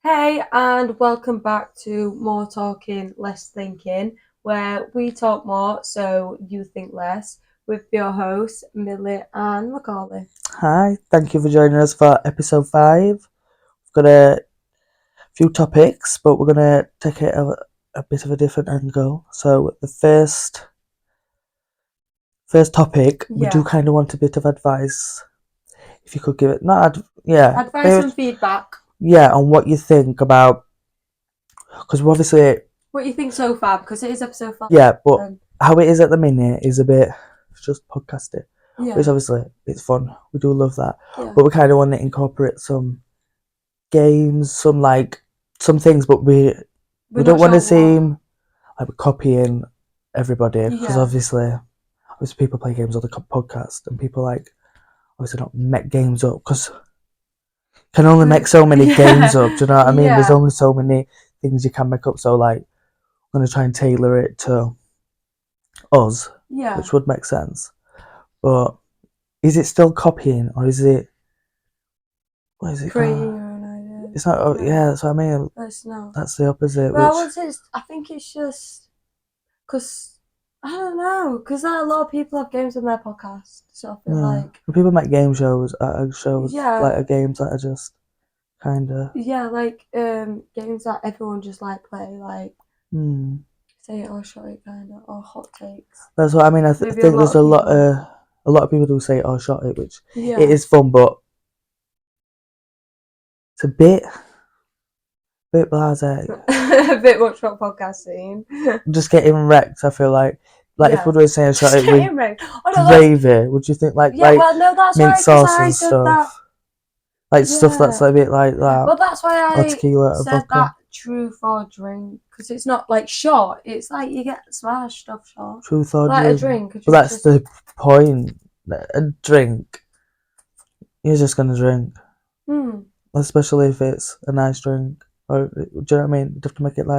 Hey, and welcome back to More Talking, Less Thinking, where we talk more so you think less, with your hosts, Millie and Macaulay. Hi, thank you for joining us for episode 5. We've got a few topics, but we're going to take it a bit of a different angle. So, the first topic, we do kind of want a bit of advice. If you could give it, Advice and feedback. Yeah, on what you think about, because we're obviously. What you think so far, because it is episode 5. Yeah, but how it is at the minute is a bit, it's just podcasting. Yeah. Which obviously, it's fun. We do love that. Yeah. But we kind of want to incorporate some games, some things, but we don't want to seem like we're copying everybody, because obviously people play games on the podcast, and people obviously don't make games up because can only make so many games up. Do you know what I mean? There's only so many things you can make up. So I'm gonna try and tailor it to us, which would make sense. But is it still copying, or is it? What is it? Creating your own ideas. It's not. No. Yeah, that's what I mean. It's not. That's the opposite. Well, I think it's just because. I don't know, because a lot of people have games on their podcast, so I feel like... People make game shows, like games that are just kind of... Yeah, like games that everyone just play, like Say It or Shot It, kind of, or Hot Takes. That's what I mean. I think there's a lot of people do Say It or Shot It, which it is fun, but it's a bit blasé. A bit much for podcasting. Just getting wrecked, I feel like if we're doing Say It or Shot It with gravy, would you think mint sauce and stuff? Stuff that's a bit like that. Well, that's why I tequila said that truth or drink, because it's not like shot. It's like you get smashed stuff shot. Truth or like drink. A drink. But that's the point. A drink. You're just gonna drink. Especially if it's a nice drink. Or, do you know what I mean? You have to make it we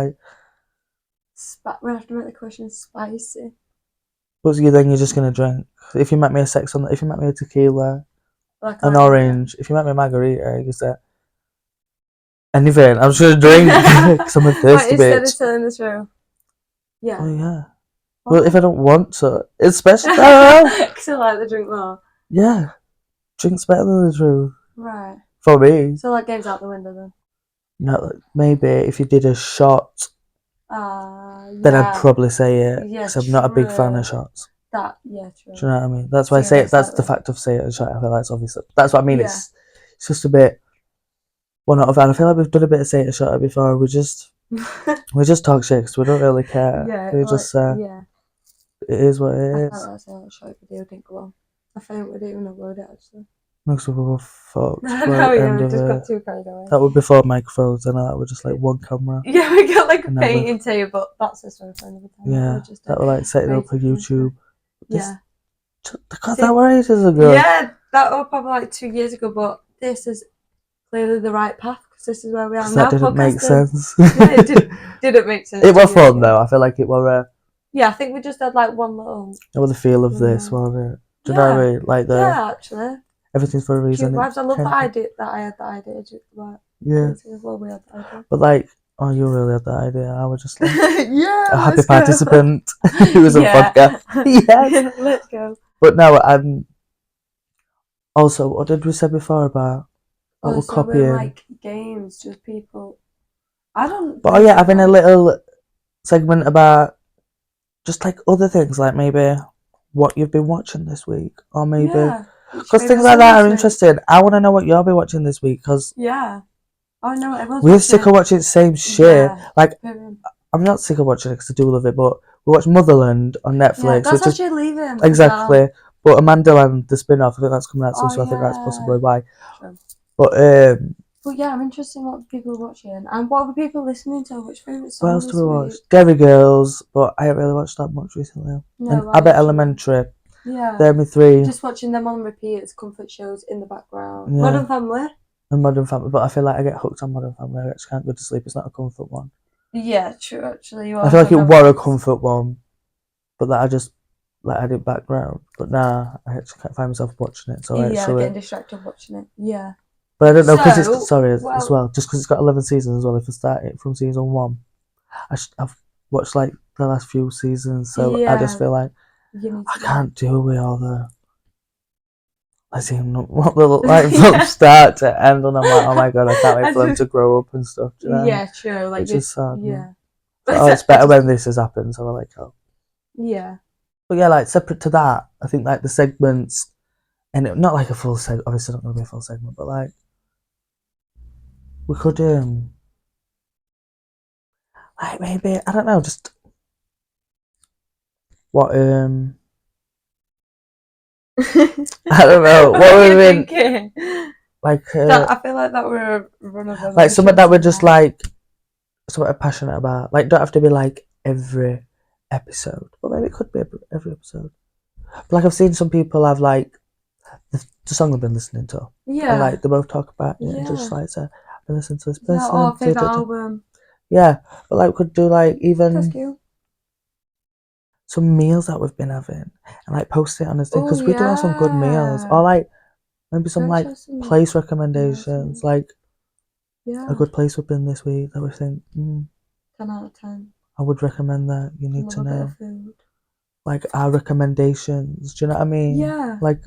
have to make the question spicy. But then you're just gonna drink. If you make me if you make me a tequila, an orange, if you make me a margarita, you can say anything. I'm just gonna drink because I'm a thirsty bitch. Instead of telling the truth. Yeah. Oh yeah. Well, if I don't want to, it's special. Because I like the drink more. Yeah, drink's better than the truth. Right. For me. So game's out the window then. No, maybe if you did a shot, then I'd probably say it. Because I'm not a big fan of shots. True. Do you know what I mean? That's why I say it. That's the fact of Say It and Shot It. I feel like it's obviously. That's what I mean. Yeah. It's just a bit. Well, not a fan. I feel like we've done a bit of Say It and Shot It before. We just talk shit because we don't really care. Yeah. We just it is what it is. I thought that Say It and Shot It video didn't go on. I think we didn't even upload it actually. Looks like we were fucked. No, we just got too carried away. That was before microphones, and that was just one camera. Yeah, we got a painting table, but that's the story for another time. Yeah, that was setting up a YouTube. Yeah. That was ages ago. Yeah, that was probably 2 years ago, but this is clearly the right path because this is where we are now. That didn't make sense. Yeah, it didn't make sense. It was fun though. I feel like it was. Yeah, I think we just had one little. It was the feel of this, wasn't it? Do you know what I mean? Yeah, actually. Everything's for a reason. I love that idea. That I had that idea. Yeah. We had that idea. But oh, you really had that idea. I was just yeah, a happy participant who was on podcast. Yes. Let's go. But no, also, what did we say before about what we're copying? We're games, just people. I don't. But having a little segment about just other things, maybe what you've been watching this week, or maybe. Yeah. Because things like that are interesting. I want to know what you'll be watching this week. Cause I know what everyone's we're sick of watching the same shit. Yeah. I'm not sick of watching it because I do love it, but we watch Motherland on Netflix. Yeah, that's actually leaving. Exactly. Well. But Amandaland, the spin-off, I think that's coming out soon, so I think that's possibly why. Sure. But yeah, I'm interested in what people are watching and what are people listening to. Which favourite songs? What else do we watch? Derry Girls, but I haven't really watched that much recently. No, and Abbott Elementary. Yeah. They're my 3. Just watching them on repeat as comfort shows in the background. Yeah. Modern Family. And Modern Family, but I feel like I get hooked on Modern Family. I just can't go to sleep. It's not a comfort one. Yeah, true. Actually, I feel like it was a comfort one, but that I just had it background. But nah, I actually can't find myself watching it. So getting distracted watching it. Yeah. But I don't know because So, it's sorry as well, well. Just because it's got 11 seasons as well. If I start it from season 1, I've watched like the last few seasons, so I just yeah, feel like you need I to can't deal with all the. I see what they look like from yeah. start to end, and I'm like, oh my god, I can't wait I for them just, to grow up and stuff. Do you know what I mean? yeah, true. Like Which you, is sad. yeah. But, oh, it's I better just, when this has happened. So I like, oh. yeah. But yeah, like separate to that, I think like the segments, and not like a full segment. Obviously, not going to be a full segment, but like we could like maybe I don't know, just what I don't know what are we you been thinking? like That I feel like that we're a run of like something that emotions we're just tonight. like something we're passionate about. Like don't have to be like every episode, but maybe it could be every episode. But like I've seen some people have like the song I've been listening to, and Yeah, like they both talk about it and just yeah, like say I've been listening to this yeah. Oh, person. Da, favorite da, da. album. Yeah, but like we could do like That's even cute. some meals that we've been having and like post it on this thing Oh because we do have some good meals, or yeah. like maybe some Maybe like share some place meals. recommendations, like a Yeah, good place we've been this week that we think 10 out of 10. I would recommend that you I need love to a bit of know. food. Like our recommendations, do you know what I mean? Yeah. Like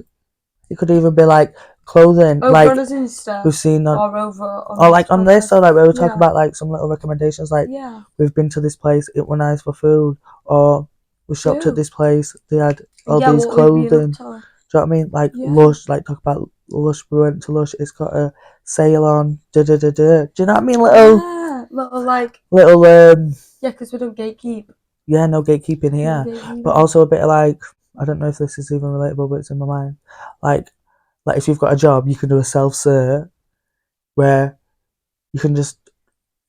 it could even be like clothing, Over like on his Insta we've seen on, or over on or this like on this, podcast. so like where we talk Yeah, about like some little recommendations, like yeah. we've been to this place, it was nice for food, or we shopped at Do. this place, they had all Yeah, these what we've been up clothing. to. Do you know what I mean? Like Yeah. Lush, like talk about Lush. We went to Lush. It's got a sale on. Da da da da. Do you know what I mean? Yeah. Little like, Little yeah, because we don't gatekeep. yeah, no gatekeeping No here, but gatekeeping. also a bit of like I don't know if this is even relatable, but it's in my mind. Like if you've got a job, you can do a self cert where you can just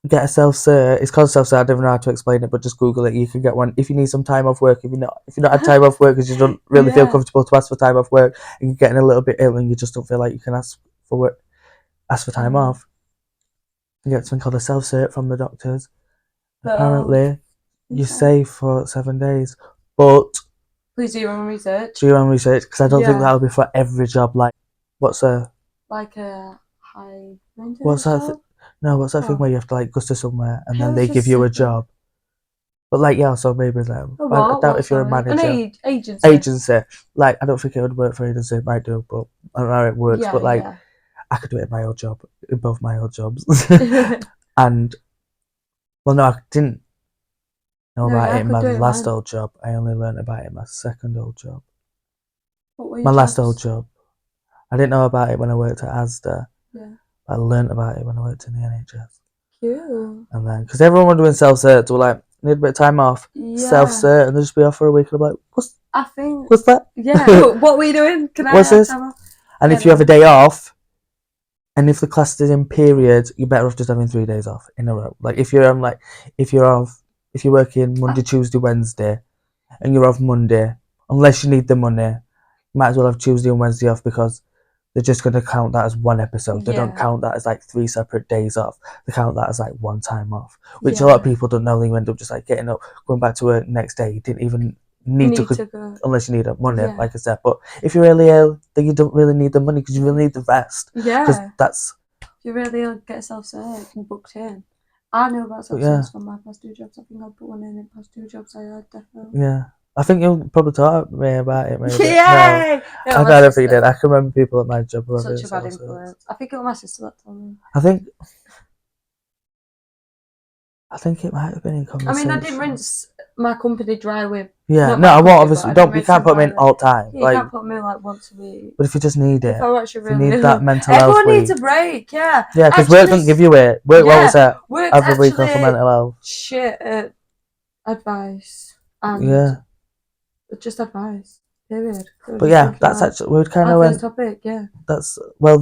get a self cert. It's called self cert. I don't even know how to explain it, but just Google it. You can get one if you need some time off work. If you're not had time off work because you don't really feel Yeah. comfortable to ask for time off work, and you're getting a little bit ill and you just don't feel like you can for work, ask for time Time off. off. You get something called a self cert from the doctors. Little Apparently, you're inside. safe for 7 days, but Please do your own research. do your own research because I don't think Yeah. that'll be for every job. Like, what's a Like a high what's maintenance that? job. No, what's that thing Oh. where you have to like go to somewhere and I then was they give just you a super. job. But like, yeah, so maybe them. A But I what? doubt What? if you're a Sorry. An manager. agency. Agency. Like, I don't think it would work for agency. It might do, but I don't know how it works. Yeah, But like, yeah. I could do it in my old job, in both my old jobs. And well, no, I didn't know No, about yeah, it I in could my do it, last man. old job. I only learned about it in my second old job. What were My your last old jobs? job. I didn't know about it when I worked at Asda. Yeah. I learnt about it when I worked in the NHS. Cute. And then, because everyone was doing self cert, we were like, need a bit of time off, self Yeah. cert, and they'll just be off for a week. And I'm like, I think. what's that? Yeah. What were you doing? Can I What's have this? time off? And Yeah, if you have a no. day off, and if the class is in period, you're better off just having 3 days off in a row. Like if you're if you're off, if you're working Monday, Tuesday, Wednesday, and you're off Monday, unless you need the money, you might as well have Tuesday and Wednesday off because they're just going to count that as one episode. They don't Yeah. count that as like 3 separate days off. They count that as like one time off, which a lot of Yeah. people don't know. They end up just like getting up, going back to work next day. You didn't even need Need to, to go. unless you need the money, Yeah. like I said. But if you're really ill, then you don't really need the money because you really need the rest. Because Yeah. that's, You really get self-cert and booked in. I know about but yeah, self-certs from my past 2 jobs. I think I'll put one in past 2 jobs I had, definitely. yeah. I think you'll probably talk to me about it, maybe. Yay! No, No, I my don't think you sister. did. I can remember people at my job who were Such doing a bad self-certs. influence. I think it was my sister that told me. I think it might have been in I conversation. mean, I didn't rinse my company dry with. Yeah, not no, my I won't. company, Obviously, but I don't. didn't You rinse can't them put them in dry. all the time. Yeah, you Like, can't put them in like once a week. but if you just need it, If I'm actually if you really need ill. that mental health Everyone needs week. a break, yeah. Yeah, because work Actually, doesn't give you it. Work, what was that? work's Have a week off for actually mental health. shit at advice and Yeah, just advice. Period. but yeah, that's actually we kind of our first went. topic. Yeah, That's all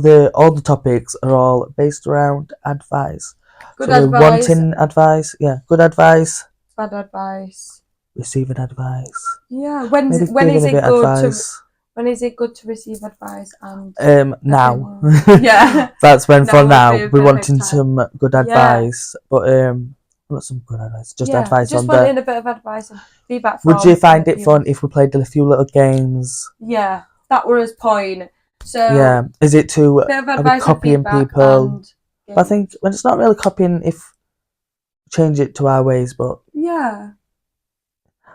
the topics are all based around advice. good So we're advice, wanting advice. Yeah, good advice. bad advice. Receiving advice. Yeah, Maybe when is giving a it bit good advice. when is it good to receive advice and Now. yeah. That's when for Now would now be a we're perfect wanting time. some good Yeah. advice, but not some good advice, just Yeah, advice just on wanting the. a bit of advice and feedback Would from you find the it fun viewers. if we played a few little games? Yeah, that were his point. So is it to bit of are we advice and copying feedback people? and But I think when it's not really copying, if change it to our ways, but yeah,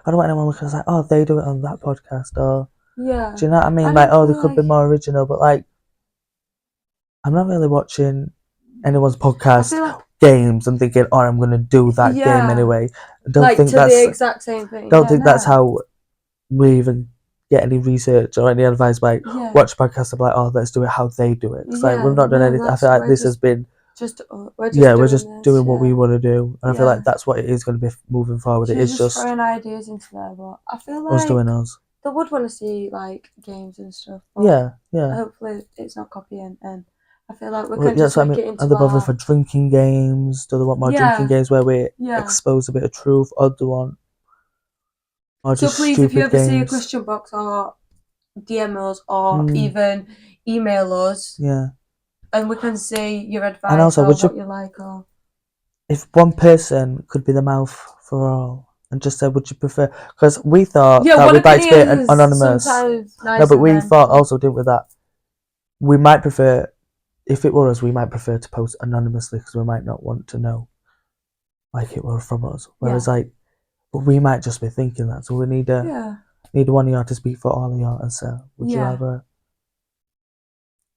I don't want anyone looking like, oh, they do it on that podcast, or yeah. do you know what I mean? And Like, I oh, they feel could be like more original, but like, I'm not really watching anyone's I podcast feel like games and thinking, oh, I'm gonna do that game yeah, anyway. I don't like think to the that's exact same thing. don't Yeah, think that's no. how we even get any research or any advice. Like, Yeah, watch podcasts and be like, oh, let's do it how they do it. Because like yeah. we've not done No, anything. I that's feel like we're this has been just we're just yeah, we're doing just this. doing what we Yeah, want to do, and I feel yeah. like that's what it is going to be moving forward. It She's is just just throwing ideas into there, but I feel us like doing us. they would want to see like games and stuff, but Yeah, yeah. hopefully it's not copying, and I feel like we Well, can yeah, just that's what I make mean. it Are into they bothered for our drinking games? Do they want more drinking yeah, games where we yeah. expose a bit of truth, or do they want more So just please, if you stupid ever see a games? question box or DM us or Mm, even email us, yeah. and we can see your And advice also, or would what you, you like or if one person could be the mouth for all, and just say, would you prefer? Because we thought yeah, that one we'd like to be opinion's anonymous. sometimes No, but nicer we than thought also, didn't we, that we might prefer, if it were us, we might prefer to post anonymously because we might not want to know, like it were from us. yeah, Whereas, like, but we might just be thinking that, so we yeah, need one of you to speak for all of you and say, would you yeah. rather?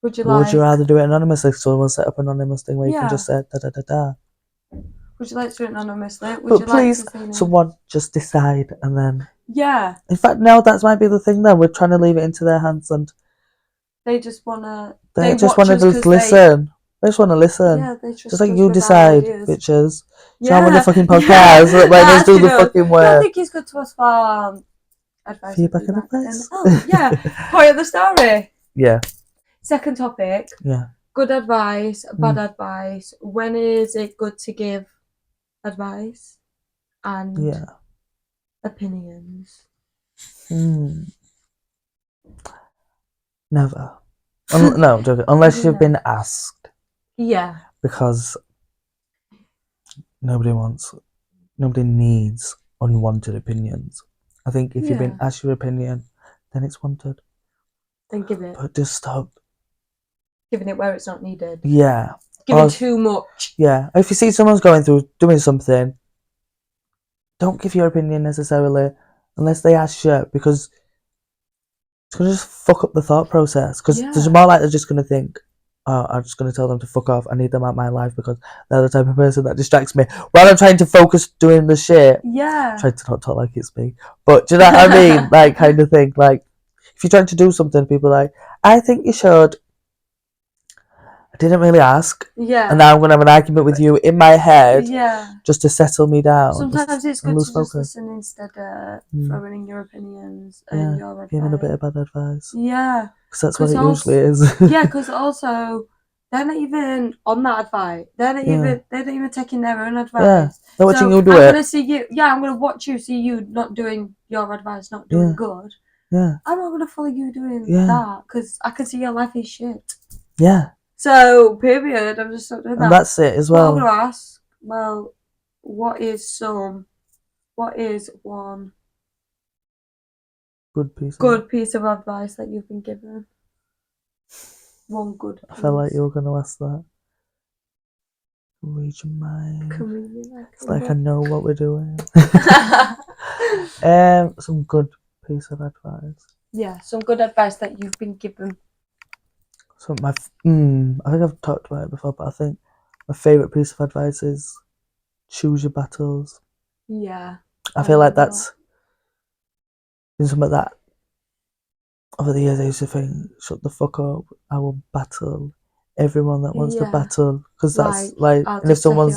Would you Would you like? rather do it anonymously? So we'll set up an anonymous thing where you can Yeah. just say da da da da. Would you like to do it anonymously? Would But you like please, to see me? someone just decide and then. Yeah, In fact, no, that might be the thing. Then we're trying to leave it into their hands, and they just wanna. they They just watch want to us just because they. listen. They just want to listen. Yeah, they Just trust like us you with our decide, ideas. bitches. Jump on the Yeah, fucking yeah. podcast. Let us do Asking the us. fucking No, I work. think it's good to us for advice and Feedback and feedback. And advice. oh yeah, point of the story. Yeah, Second topic: yeah, good advice, bad mm, advice. When is it good to give advice and yeah. opinions? Mm. Never. No, I'm joking. Unless you've No. been asked, Yeah, because nobody wants, nobody needs unwanted opinions. I think if you've been yeah. asked your opinion, then it's wanted. Then give it. But just stop. Giving it where it's not needed. Yeah. Giving too much. Yeah. If you see someone's going through doing something, don't give your opinion necessarily unless they ask you, because it's gonna just fuck up the thought process. Because there's Yeah. more like they're just gonna think, oh, I'm just gonna tell them to fuck off. I need them out of my life because they're the type of person that distracts me. While I'm trying to focus doing the shit, Yeah. trying to not talk like it's me. But do you know what I mean? Like, kind of thing. Like, if you're trying to do something, people are like, I think you should. I didn't really ask. Yeah. And now I'm going to have an argument with you in my head Yeah. just to settle me down. Sometimes it's and good lose to just focus. listen instead of Mm. throwing in your opinions and Yeah, your giving a bit advice. of bad advice. Yeah. Because that's what Because it usually also, is. yeah, because also they're not even on that advice. They're not Yeah. even taking their own Yeah. advice. They're watching So you do I'm it. gonna see you. Yeah, I'm gonna watch you. See you not doing your advice, not doing Yeah. good. Yeah. I'm not gonna follow you doing Yeah. that because I can see your life is shit. Yeah. So period. I'm just not doing that. And that's it as What I'm well. gonna ask. Well, what is one Good piece. good piece of advice that you've been given? One good piece. I felt like you were going to ask that. Read your mind. It's like I know what we're doing. Some good piece of advice. Yeah, some good advice that you've been given. So I think I've talked about it before, but I think my favourite piece of advice is choose your battles. Yeah. I feel like that's been something that over the years I used to think, shut the fuck up, I will battle everyone that wants to battle, because that's like, and if someone's,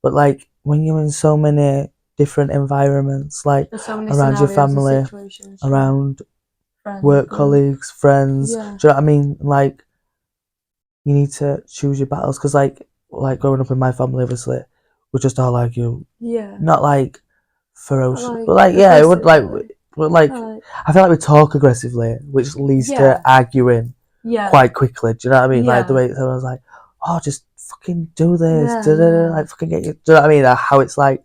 but like when you're in so many different environments, like around your family, around work colleagues, friends, do you know what I mean? Like, you need to choose your battles, because like growing up in my family, obviously, we just all argue. Yeah. Not like ferocious, but like, yeah, it would like, but like, I feel like we talk aggressively, which leads to arguing quite quickly. Do you know what I mean? Like the way someone's like, oh, just fucking do this, like fucking get you. Do you know what I mean? How it's like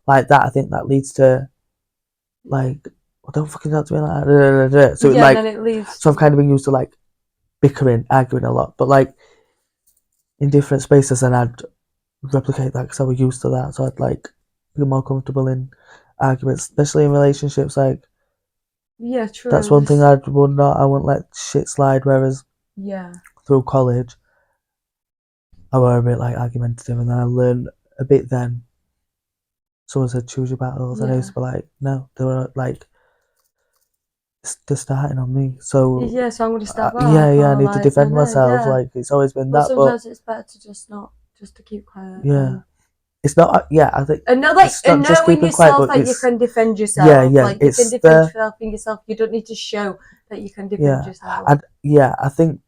that. I think that leads to like, well, don't fucking talk to me like that. So yeah, like, and then it leads. so I've kind of been used to like bickering, arguing a lot, but like in different spaces, and I'd replicate that because I was used to that. So I'd like be more comfortable in arguments, especially in relationships. Like Yeah, true. that's one thing I wouldn't let shit slide. Whereas Yeah. through college, I were a bit like argumentative, and then I learned a bit. Then someone said choose your battles, and I used to be like, no, they were like they're starting on me. So Yeah, so I'm gonna step back. I need like, to defend myself. Yeah. Like it's always been But that, but sometimes it's better to just not, just to keep quiet. yeah. It's not, I think And know, like, it's and not just knowing keeping quiet, yourself but that you it's, can defend yourself. yeah, Like, you can it's defend the, yourself. You don't need to show that you can defend yourself. I think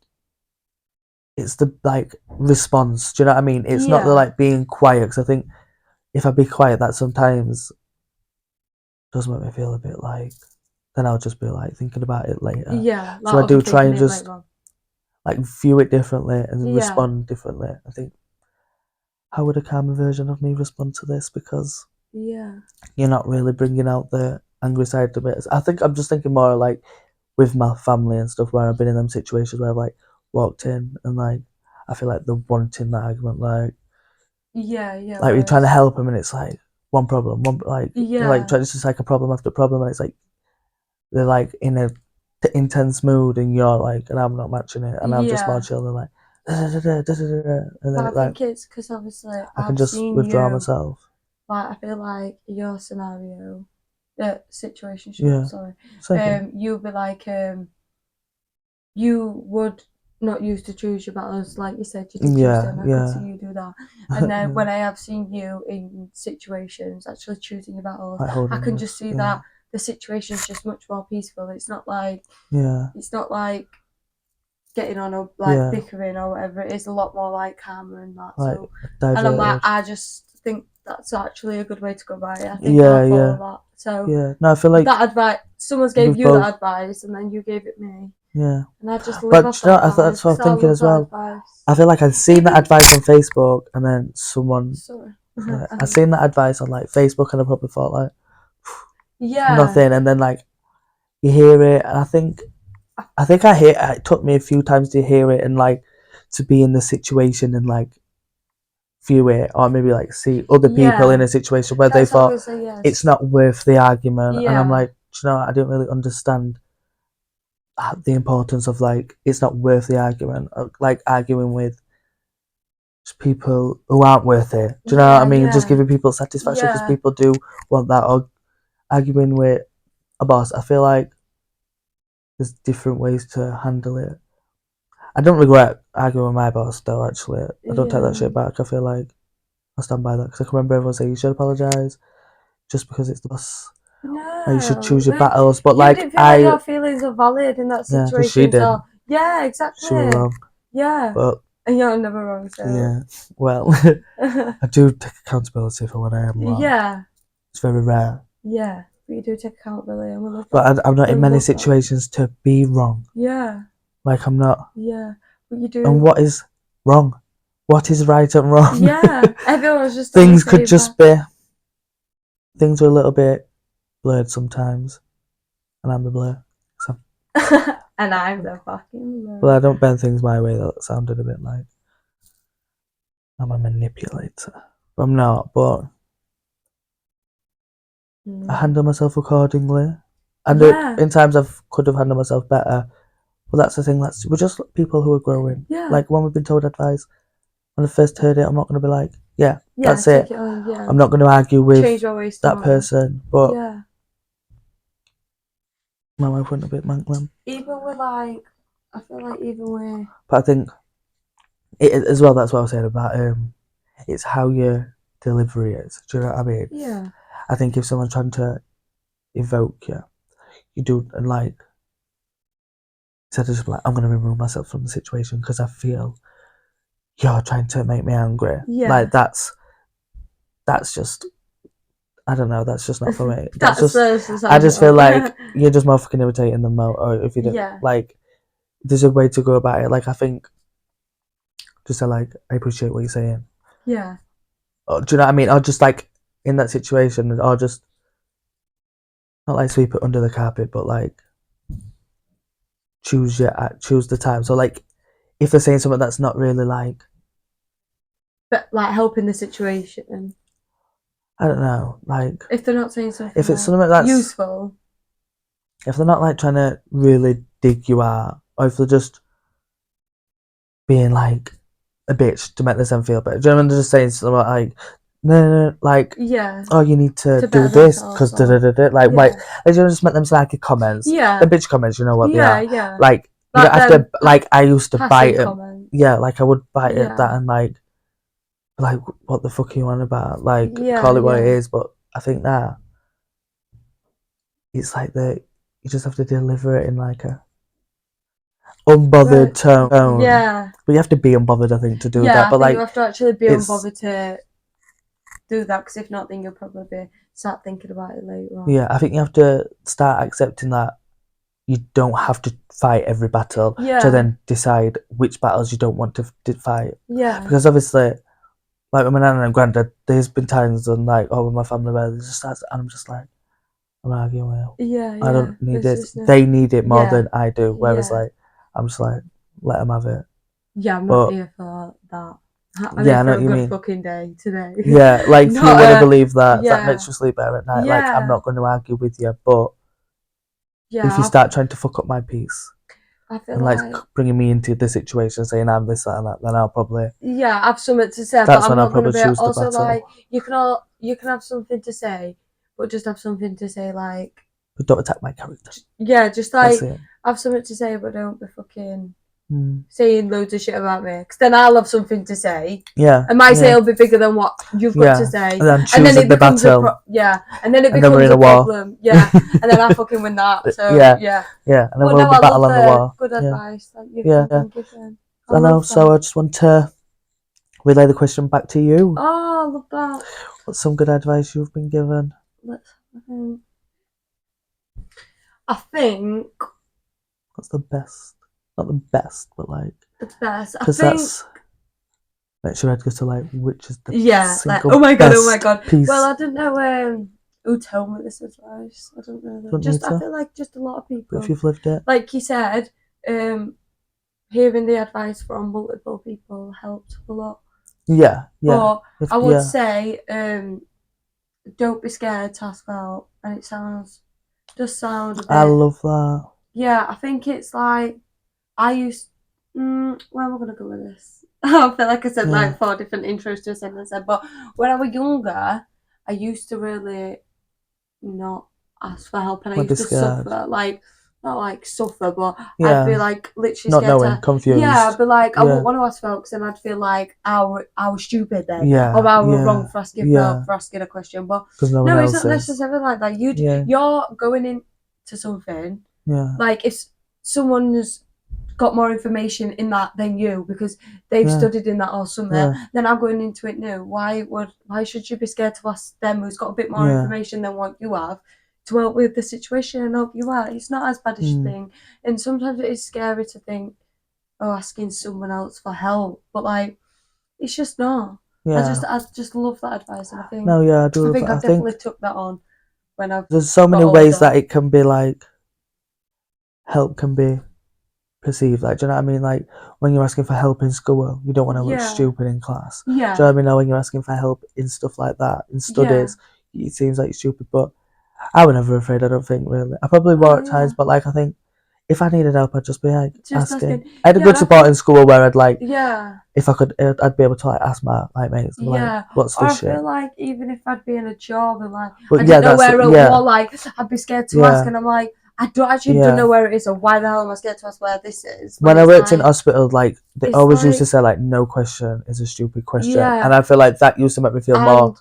it's the, like, response, do you know what I mean? It's not the, Yeah. like, being quiet, because I think if I be quiet, that sometimes does make me feel a bit like, then I'll just be, like, thinking about it later. Yeah. Like, So I do try overthinking and it just, later on. like, view it differently and Yeah. respond differently. I think, how would a calmer version of me respond to this? Because Yeah. you're not really bringing out the angry side of it. I think I'm just thinking more like with my family and stuff where I've been in them situations where I've like walked in and like I feel like they're wanting that argument, like Yeah. like you're trying to help them and it's like one problem, one like Yeah. like it's just like a problem after problem and it's like they're like in a intense mood and you're like and I'm not matching it and I'm just more chill and like and But then I it, like think it's because obviously I can I've just seen withdraw you. myself. Like, I feel like your scenario, the situation, Yeah. sorry, Same. you'll be like, you would not used to choose your battles, like you said, you did choose them. I could see you do that. And then Yeah. when I have seen you in situations actually choosing your battles, Like I can just see that yeah. the situation's just much more peaceful. It's not like getting on or like bickering or whatever. It is a lot more like calmer and that. Like So, and I'm like, diverted. I just think that's actually a good way to go by it. I think I'll follow that. So No, I feel like that advice, someone's gave you that advice, and then you gave it me. Yeah. And I just live But off you know, that advice. that's what I'm thinking as well. Advice. I feel like I've seen that advice on Facebook, and then someone. Sorry. I've seen that advice on like Facebook, and I probably thought like, yeah, nothing, and then like you hear it, and I think I hear it took me a few times to hear it and like to be in the situation and like view it or maybe like see other people in a situation where they thought it's not worth the argument, and I'm like, you know, I didn't really understand the importance of like it's not worth the argument, like arguing with people who aren't worth it. Do you know what I mean? Just giving people satisfaction because people do want that, or arguing with a boss. I feel like there's different ways to handle it. I don't regret arguing with my boss though. Actually, I don't take that shit back. I feel like I stand by that because I can remember everyone saying you should apologize just because it's the boss. No, you should choose your battles. But you didn't feel like your feelings are valid in that situation. She did. So yeah, exactly. She was wrong. Yeah, but you're never wrong. So yeah, well, I do take accountability for when I am wrong. Yeah, it's very rare. Yeah, but you do take accountability. But I'm not in many situations to be wrong. Yeah. Like I'm not. Yeah, but you do. And what is wrong? What is right and wrong? Yeah, everyone's just things could just be. Things are a little bit blurred sometimes, and I'm the blur. So. And I'm the fucking blur. Well, I don't bend things my way. That sounded a bit like I'm a manipulator. But I'm not. But I handle myself accordingly. And in times I could have handled myself better. But that's the thing. We're just people who are growing. Yeah. Like when we've been told advice, when I first heard it, I'm not going to be like, that's it. I'm not going to argue with that person. But my wife went a bit manklam. Even with like, I feel like even with. But I think it as well. That's what I was saying about it's how your delivery is. Do you know what I mean? Yeah. I think if someone's trying to evoke you, you do and like instead of just like I'm going to remove myself from the situation because I feel you're trying to make me angry. Yeah. Like that's just. I don't know. That's just not for me. That's just. I just feel like you're just more fucking irritating than mo. Or if you don't like, there's a way to go about it. Like I think, just to like, I appreciate what you're saying. Yeah. Or, do you know what I mean? Or just like in that situation, or just not like sweep it under the carpet, but like choose the time. So like, if they're saying something that's not really like, but like helping the situation. I don't know, like If they're not saying something if it's like something that's useful. if they're not like trying to really dig you out, or if they're just being like a bitch to make themselves feel better. Do you know what I mean? They're just saying something like, no, like, Yeah. oh, you need to To do better this themselves because da da or da da. Like, yeah. why? They just make them like comments. Yeah. The bitch comments, you know what they Yeah, are. yeah. Like, you don't have to. Like, I used to bite it. Comments. Yeah, like I would bite Yeah. at that and like, what the fuck are you on about? Like, Yeah, call it what yeah. it is. But I think that it's like you just have to deliver it in like a unbothered tone. Yeah. But you have to be unbothered, I think, to do Yeah, that. I But think like, you have to actually be it's unbothered to do that, because if not, then you'll probably start thinking about it later on. yeah, I think you have to start accepting that you don't have to fight every battle Yeah. to then decide which battles you don't want to fight. Yeah. Because obviously, like with my nan and granddad, there's been times when like, oh, with my family where they just start, and I'm just like, I'm arguing with you. Yeah, I don't need There's it. just no... They need it more Yeah. than I do. Whereas Yeah. like, I'm just like, let them have it. Yeah, I'm But not here for that. I'm yeah, here I know for what a you good mean. fucking day today. Yeah, like if you Not want to believe that, yeah. that makes you sleep better at night. Yeah. Like I'm not going to argue with you, but yeah, if you start trying to fuck up my peace I feel and like bringing me into the situation, saying I'm this, that, and that, then I'll probably yeah, I have something to say. that's But when I'm I'll not going to probably be choose the also battle. like you can have something to say, but just have something to say like. But don't attack my character. Yeah, just like have something to say, but don't be fucking saying loads of shit about me. Because then I'll have something to say. Yeah. And my say will be bigger than what you've got to say. And then it becomes and then it becomes a problem. Yeah. And then I fucking win that. So yeah. Yeah. And then we'll be battle on the wall. Good advice that you've been given. I know. So I just want to relay the question back to you. Oh, I love that. What's some good advice you've been given? I think what's the best? Not the best, but like it's best. Because that's makes your head go to like, which is the like oh my god. Piece. Well, I don't know who told me this advice. I don't know. I feel like just a lot of people. But if you've lived it, like you said, hearing the advice from multiple people helped a lot. Yeah. But I would say, don't be scared to ask for help, and it does sound a bit. I love that. Yeah, I think it's like I used. Where am I gonna go with this? I feel like I said like 4 different intros to a sentence, but when I was younger, I used to really not ask for help, and I used to suffer, like not like suffer, but I'd be like literally not knowing, confused. Yeah, I'd be like I wouldn't want to ask for help, and I'd feel like I was stupid then, or I was wrong for asking for help, for asking a question. But no, it's not necessarily like that. You're going into something, like if someone's got more information in that than you because they've studied in that or something, then I'm going into it new. Why should you be scared to ask them who's got a bit more information than what you have to help with the situation and help you out? It's not as bad as you think. And sometimes it is scary to think, oh, asking someone else for help, but like it's just not. I just love that advice, and I think I think I definitely took that on when I've there's so many ways that it can be like help can be perceived. Like, do you know what I mean? Like when you're asking for help in school, you don't want to look stupid in class. Do you know what I mean? Or when you're asking for help in stuff like that, in studies, it seems like you're stupid. But I was never afraid, I don't think, really. I probably were at times, but like I think if I needed help, I'd just be like asking. I had a good support in school where I'd like if I could, I'd be able to like ask my like mates like, what's this shit? I feel like even if I'd be in a job and like I didn't know where it was, like I'd be scared to ask, and I'm like I don't know where it is, or why the hell am I scared to ask where this is? When I worked in hospital, like they always used to say like no question is a stupid question, and I feel like that used to make me feel more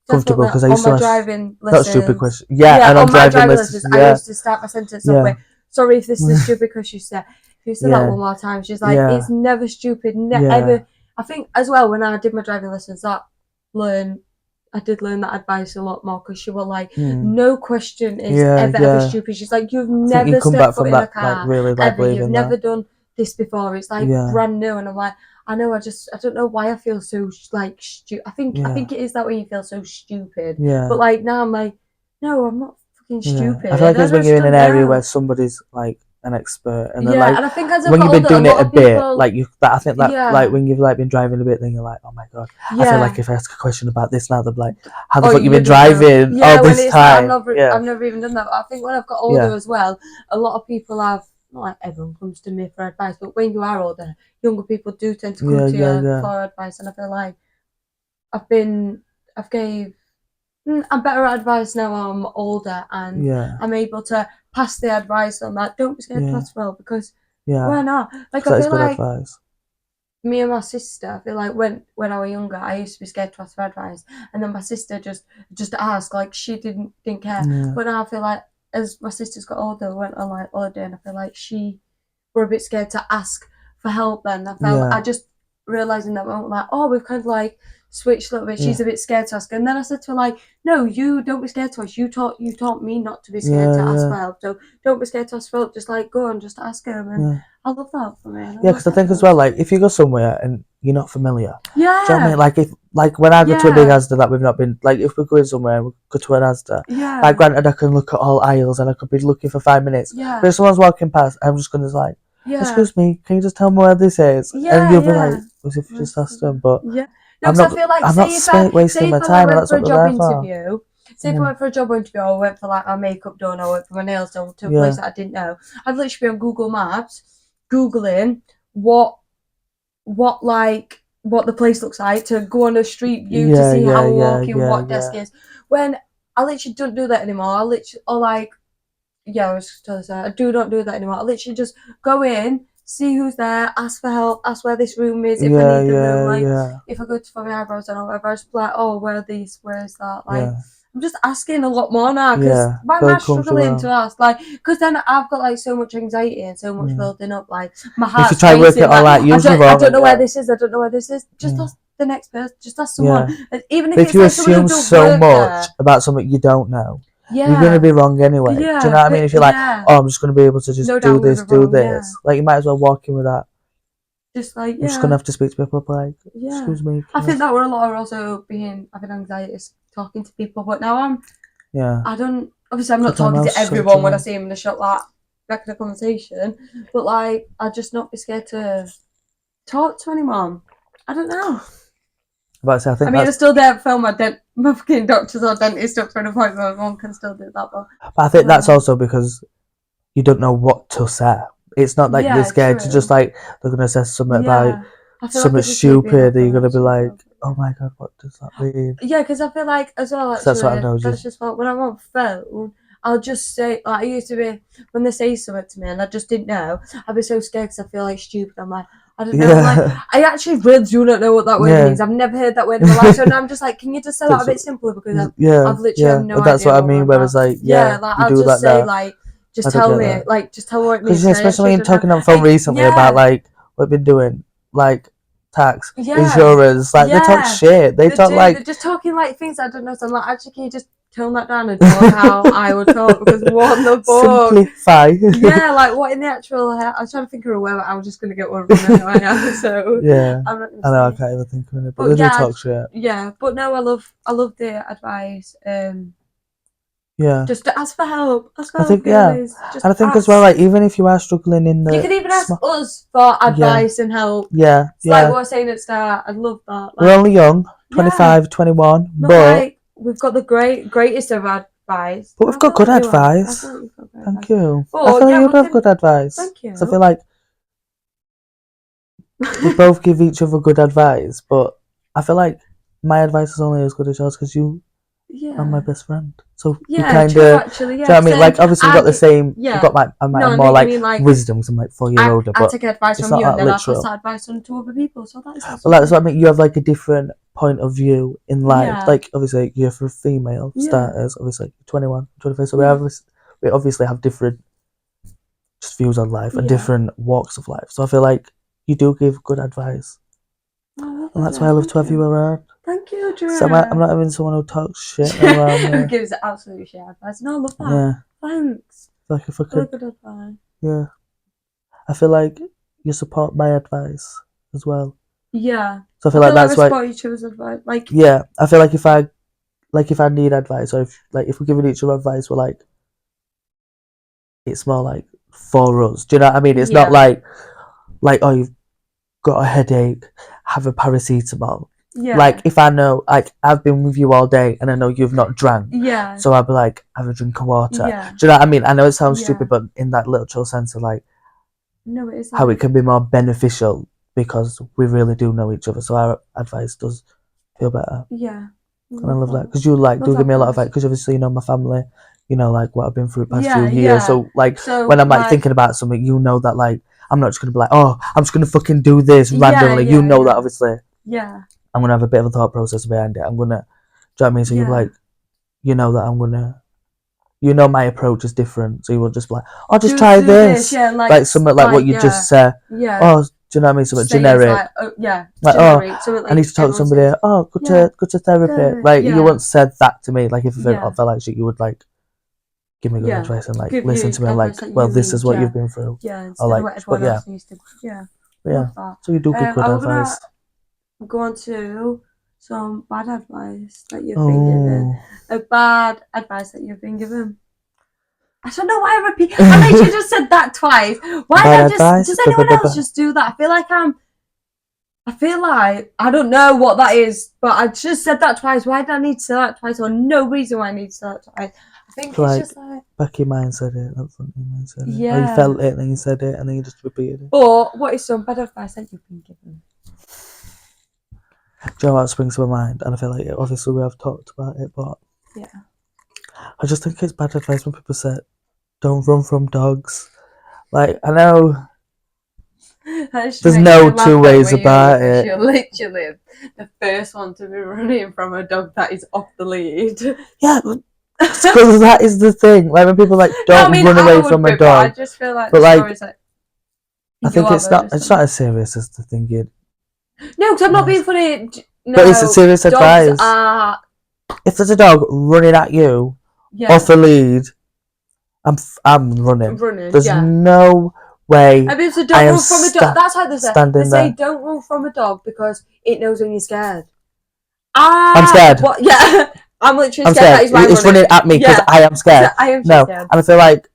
comfortable because I used to ask driving not stupid question. And on my driving lessons, I used to start my sentence off with, sorry if this is a stupid question. If you said that one more time, she's like, it's never stupid, ever. I think as well when I did my driving lessons, I did learn that advice a lot more because she was like, no question is ever stupid. She's like, you've never stepped foot in a car, like, really, like, ever. You've never done this before. It's like brand new. And I'm like, I know, I don't know why I feel so like stupid. I think it is that way you feel so stupid. But like now I'm like, no, I'm not fucking stupid. I feel like it's when you're in an area where somebody's like an expert, and then and I think as when you've been doing it a bit, people, like I think that like when you've like been driving a bit, then you're like, oh my god, I feel like if I ask a question about this now, they're like, how the fuck you been driving all this time? I've never even done that. But I think when I've got older as well, a lot of people have, not like everyone comes to me for advice, but when you are older, younger people do tend to come to you for advice, and I feel like I'm better at advice now. I'm older, and I'm able to pass the advice on that. Don't be scared to ask for help, because why not? Like, I feel like advice. Me and my sister, I feel like when I was younger, I used to be scared to ask for advice, and then my sister just asked, like she didn't care. But now I feel like as my sisters got older, we went on like holiday, and I feel like she were a bit scared to ask for help. Then I just realised in that moment, like, oh, we've kind of like switched a little bit. She's a bit scared to ask, and then I said to her, like, no, you don't be scared to ask. You taught me not to be scared to ask for help, so don't be scared to ask for help. Just like go and just ask him, and I love that for me. Because I think as well, like if you go somewhere and you're not familiar, do you know what I mean? Like if when I go to a big Asda that we've not been, like if we're going somewhere and we go to an Asda, like granted I can look at all aisles and I could be looking for 5 minutes, but if someone's walking past, I'm just gonna like, excuse me, can you just tell me where this is? And you'll be like, as if you just asked them, but I'm not, I feel like, I'm not wasting my time, and that's what they're there for. Say if I went for a job interview, or I went for like my makeup done, or I went for my nails done to a place that I didn't know, I'd literally be on Google Maps, Googling what the place looks like, to go on a street view to see how we're walking, what desk is. When I literally don't do that anymore. I was telling her, I do not do that anymore. I literally just go in, see who's there, ask for help, ask where this room is, if I need the room. Like, if I go to for my eyebrows done or whatever, I just be like, oh, where are these? Where is that? Like, I'm just asking a lot more now, because why am I struggling to ask? Like, because then I've got like so much anxiety and so much building up. Like, my heart's if you try to work it all out, I don't know where this is. I don't know where this is. Just ask the next person. Just ask someone. Even if you like assume so much about something you don't know, you're gonna be wrong anyway. Do you know what I mean? If you're like, oh, I'm just gonna be able to just do this, like you might as well walk in with that. Just like, I'm just gonna have to speak to people, like, excuse me. I think that were a lot of also having anxiety, talking to people, but now I don't, obviously I'm not talking to everyone when I see them in the shop, like back in a conversation, but like I just not be scared to talk to anyone. I don't know. But I mean, I still don't film my fucking doctors or dentist up for an appointment. One can still do that, but I think that's also because you don't know what to say. It's not like you're scared to just like they're gonna say something about something stupid, and you're gonna be like, oh my god, what does that mean? Yeah, because I feel like as well, actually, that's what I know. That's just when I'm on phone, I'll just say, like, I used to be, when they say something to me and I just didn't know, I'd be so scared because I feel like stupid. I'm like, I don't know. Like, I actually really do not know what that word means. I've never heard that word in my life. So now I'm just like, can you just say that a bit simpler? Because I've literally have no idea. That's what I mean. Whereas like, like I'll just say like, just tell me, like, just tell me what it means. Because especially when you're talking on the phone recently about like what we've been doing, like tax, insurance, like they talk shit. They talk like they're just talking like things I don't know. So I'm like, actually, can you just tone that down and talk how I would talk? Because what in the book? Simplify. Like what in the actual? I was trying to think of a word, but I was just gonna get one from anyway. So I'm not I know I can't even think of it, but they do talk shit. Yeah, but no, I love the advice. Just to ask for help. I think and I think as well, like even if you are struggling in the, you can even ask us for advice and help. It's like what I was saying at the start. I love that. Like, we're only young, 25, 21, but like, we've got the greatest of advice. But we've got good advice. Thank you. I feel like you have good advice. Thank you. So I feel like we both give each other good advice, but I feel like my advice is only as good as yours because you are my best friend. So we kind of, do you know what I mean? Like obviously we've got the same. We've got I might have more like wisdoms. I'm like 4 years older, but I take advice from you and then I pass that advice on to other people. So that's. Well, that's what I mean. You have like a different point of view in life. Like obviously you're for female starters. Obviously 21, 25. So we obviously have different just views on life and different walks of life. So I feel like you do give good advice, and that's why I love to have you around. Thank you, Drew. So I'm not having someone who talks shit around me. Who gives absolute shit advice. No, I love that. Thanks. Like if I could. Good advice. Yeah. I feel like you support my advice as well. Yeah. So I feel like that's why. Support each other's advice. Like. Yeah, I feel like if I need advice, or if we're giving each other advice, we're like, it's more like for us. Do you know what I mean? It's not like oh, you've got a headache, have a paracetamol. Yeah. Like if I know, like I've been with you all day and I know you've not drank. Yeah. So I'll be like, have a drink of water. Yeah. Do you know what I mean? I know it sounds stupid, but in that literal sense of like, no, it is how it can be more beneficial because we really do know each other. So our advice does feel better. Yeah. And I love that because you like do give me a lot of like because obviously you know my family, you know like what I've been through the past few years. So like when I'm like thinking about something, you know that like I'm not just gonna be like, oh, I'm just gonna fucking do this randomly. You know that obviously. Yeah. I'm gonna have a bit of a thought process behind it. I'm gonna, do you know what I mean? So you're like, you know that I'm gonna, you know my approach is different. So you will just be like, oh, just try this. Like something like what you just said. Yeah. Oh, do you know what I mean? Something generic. Like, like generic. Oh, I need to talk to somebody. Oh, go to therapy. Like you once said that to me. Like if I felt like shit, you would like give me good advice and like listen to me. And, like, well, this is what you've been through. Yeah. Or like, but yeah. So you do give good advice. Go on to some bad advice that you've been given. A bad advice that you've been given. I don't know why I repeat. I literally just said that twice. Why does anyone else just do that? I feel like I don't know what that is, but I just said that twice. Why did I need to say that twice? Or no reason why I need to say that twice. I think it's just like back in your mind said it. That's what your mind said it. Yeah. Or you felt it and then you said it and then you just repeated it. But what is some bad advice that you've been given? Do you know what springs to my mind? And I feel like obviously we have talked about it, but I just think it's bad advice when people say, "Don't run from dogs." Like I know there's no two ways about it. You're literally the first one to be running from a dog that is off the lead. Yeah, because that is the thing. Like when people like don't run away from a dog. I just feel like but the like, like I think it's not as serious as the thinking. No, because I'm not being funny. No, but it's a serious advice. If there's a dog running at you off a lead, I'm running. There's no way. I mean, if a dog runs from a dog, that's how they say. They say don't run from a dog because it knows when you're scared. I'm scared. What? Yeah, I'm literally scared. That is why it's running at me because I am scared. I am scared. And I feel like